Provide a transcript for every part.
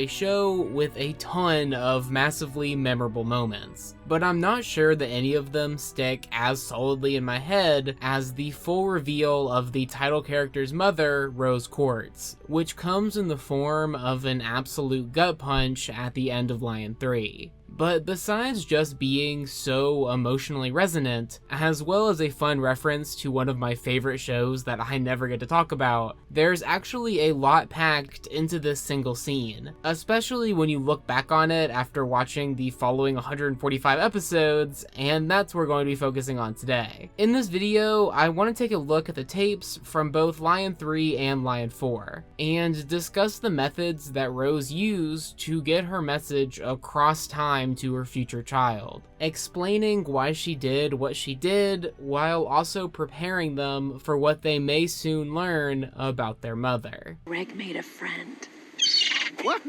a show with a ton of massively memorable moments, but I'm not sure that any of them stick as solidly in my head as the full reveal of the title character's mother, Rose Quartz, which comes in the form of an absolute gut punch at the end of Lion 3. But besides just being so emotionally resonant, as well as a fun reference to one of my favorite shows that I never get to talk about, there's actually a lot packed into this single scene, especially when you look back on it after watching the following 145 episodes, and that's what we're going to be focusing on today. In this video, I want to take a look at the tapes from both Lion 3 and Lion 4, and discuss the methods that Rose used to get her message across time to her future child, explaining why she did what she did while also preparing them for what they may soon learn about their mother. Greg made a friend. What?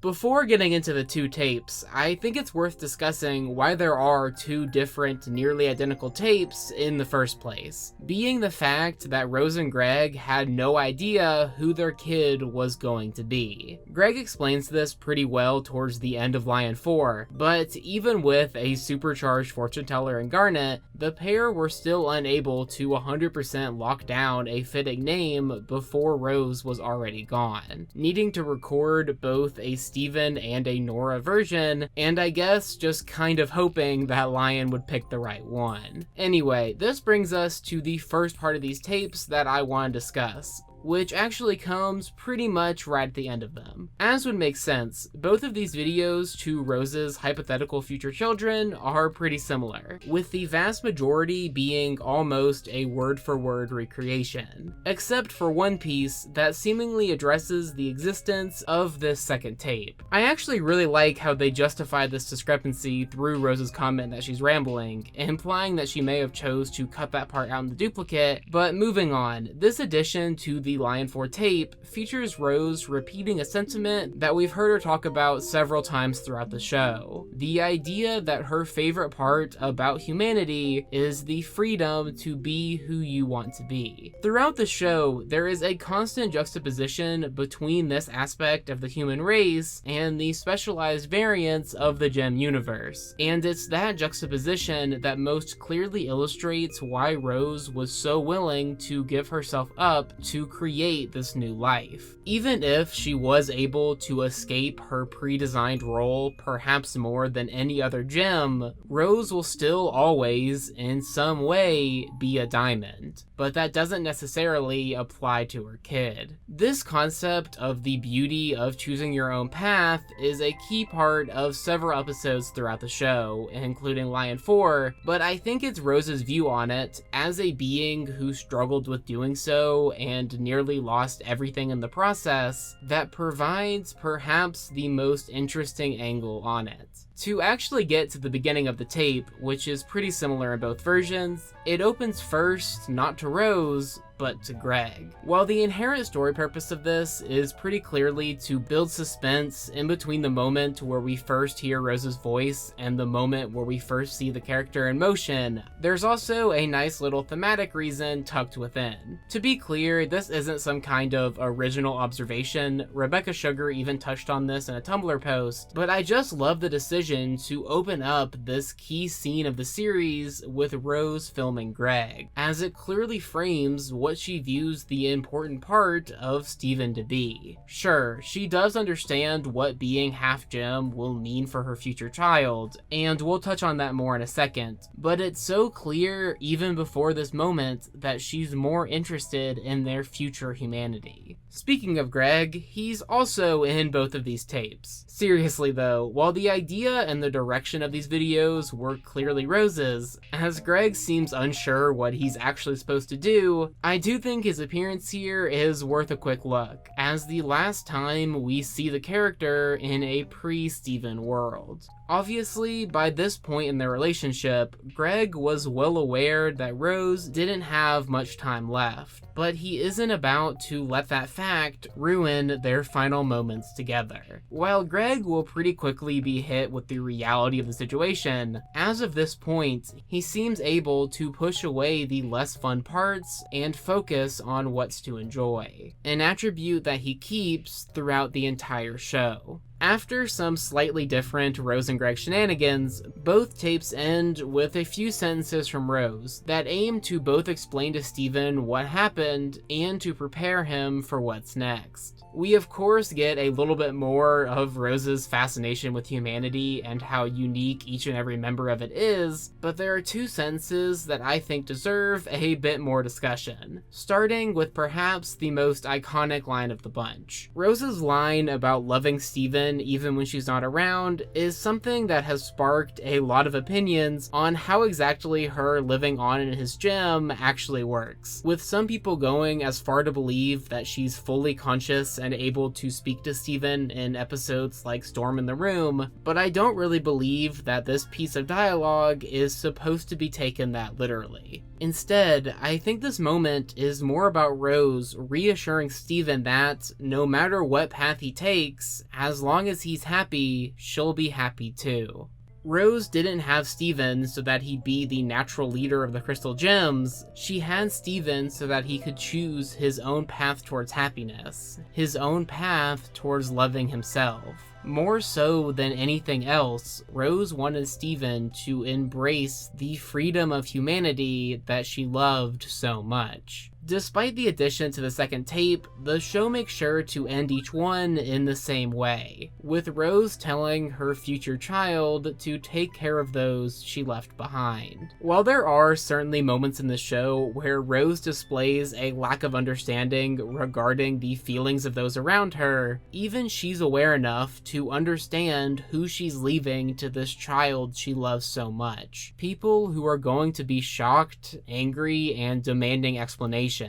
Before getting into the two tapes, I think it's worth discussing why there are two different, nearly identical tapes in the first place, being the fact that Rose and Greg had no idea who their kid was going to be. Greg explains this pretty well towards the end of Lion 4, but even with a supercharged fortune teller in Garnet, the pair were still unable to 100% lock down a fitting name before Rose was already gone, needing to record both a Steven and a Nora version, and I guess just kind of hoping that Lion would pick the right one. Anyway, this brings us to the first part of these tapes that I want to discuss, which actually comes pretty much right at the end of them. As would make sense, both of these videos to Rose's hypothetical future children are pretty similar, with the vast majority being almost a word-for-word recreation, except for one piece that seemingly addresses the existence of this second tape. I actually really like how they justify this discrepancy through Rose's comment that she's rambling, implying that she may have chose to cut that part out in the duplicate, but moving on, this addition to the Lion 4 tape features Rose repeating a sentiment that we've heard her talk about several times throughout the show. The idea that her favorite part about humanity is the freedom to be who you want to be. Throughout the show, there is a constant juxtaposition between this aspect of the human race and the specialized variants of the gem universe, and it's that juxtaposition that most clearly illustrates why Rose was so willing to give herself up to create this new life. Even if she was able to escape her pre-designed role perhaps more than any other gem, Rose will still always, in some way, be a diamond. But that doesn't necessarily apply to her kid. This concept of the beauty of choosing your own path is a key part of several episodes throughout the show, including Lion 4, but I think it's Rose's view on it, as a being who struggled with doing so and nearly lost everything in the process, that provides perhaps the most interesting angle on it. To actually get to the beginning of the tape, which is pretty similar in both versions, it opens first not to Rose, but to Greg. While the inherent story purpose of this is pretty clearly to build suspense in between the moment where we first hear Rose's voice and the moment where we first see the character in motion, there's also a nice little thematic reason tucked within. To be clear, this isn't some kind of original observation. Rebecca Sugar even touched on this in a Tumblr post, but I just love the decision to open up this key scene of the series with Rose filming Greg, as it clearly frames what she views the important part of Steven to be. Sure, she does understand what being half gem will mean for her future child, and we'll touch on that more in a second, but it's so clear even before this moment that she's more interested in their future humanity. Speaking of Greg, he's also in both of these tapes. Seriously though, while the idea and the direction of these videos were clearly Rose's, as Greg seems unsure what he's actually supposed to do, I do think his appearance here is worth a quick look, as the last time we see the character in a pre-Steven world. Obviously, by this point in their relationship, Greg was well aware that Rose didn't have much time left, but he isn't about to let that fact ruin their final moments together. While Greg will pretty quickly be hit with the reality of the situation, as of this point, he seems able to push away the less fun parts and focus on what's to enjoy, an attribute that he keeps throughout the entire show. After some slightly different Rose and Greg shenanigans, both tapes end with a few sentences from Rose that aim to both explain to Steven what happened and to prepare him for what's next. We of course get a little bit more of Rose's fascination with humanity and how unique each and every member of it is, but there are two sentences that I think deserve a bit more discussion, starting with perhaps the most iconic line of the bunch. Rose's line about loving Steven even when she's not around is something that has sparked a lot of opinions on how exactly her living on in his gym actually works, with some people going as far to believe that she's fully conscious and able to speak to Steven in episodes like Storm in the Room, but I don't really believe that this piece of dialogue is supposed to be taken that literally. Instead, I think this moment is more about Rose reassuring Steven that no matter what path he takes, as long as he's happy, she'll be happy too. Rose didn't have Steven so that he'd be the natural leader of the Crystal Gems. She had Steven so that he could choose his own path towards happiness, his own path towards loving himself. More so than anything else, Rose wanted Steven to embrace the freedom of humanity that she loved so much. Despite the addition to the second tape, the show makes sure to end each one in the same way, with Rose telling her future child to take care of those she left behind. While there are certainly moments in the show where Rose displays a lack of understanding regarding the feelings of those around her, even she's aware enough to understand who she's leaving to this child she loves so much. People who are going to be shocked, angry, and demanding explanations.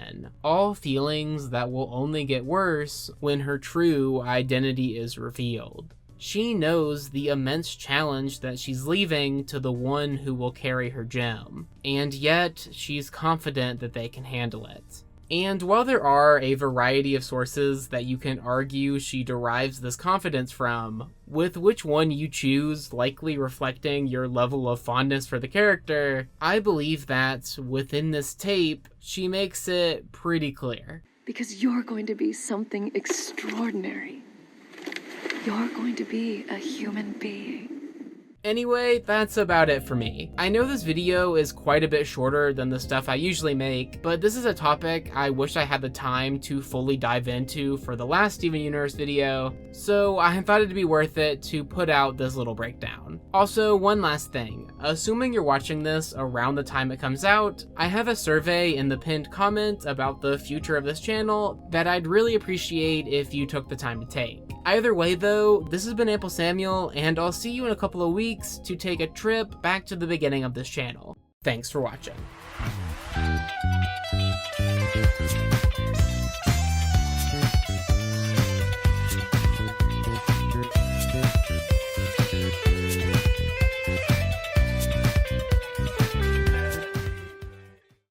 All feelings that will only get worse when her true identity is revealed. She knows the immense challenge that she's leaving to the one who will carry her gem, and yet she's confident that they can handle it. And while there are a variety of sources that you can argue she derives this confidence from, with which one you choose likely reflecting your level of fondness for the character, I believe that within this tape, she makes it pretty clear. Because you're going to be something extraordinary. You're going to be a human being. Anyway, that's about it for me. I know this video is quite a bit shorter than the stuff I usually make, but this is a topic I wish I had the time to fully dive into for the last Steven Universe video, so I thought it'd be worth it to put out this little breakdown. Also, one last thing. Assuming you're watching this around the time it comes out, I have a survey in the pinned comment about the future of this channel that I'd really appreciate if you took the time to take. Either way though, this has been AmpleSamuel, and I'll see you in a couple of weeks to take a trip back to the beginning of this channel. Thanks for watching.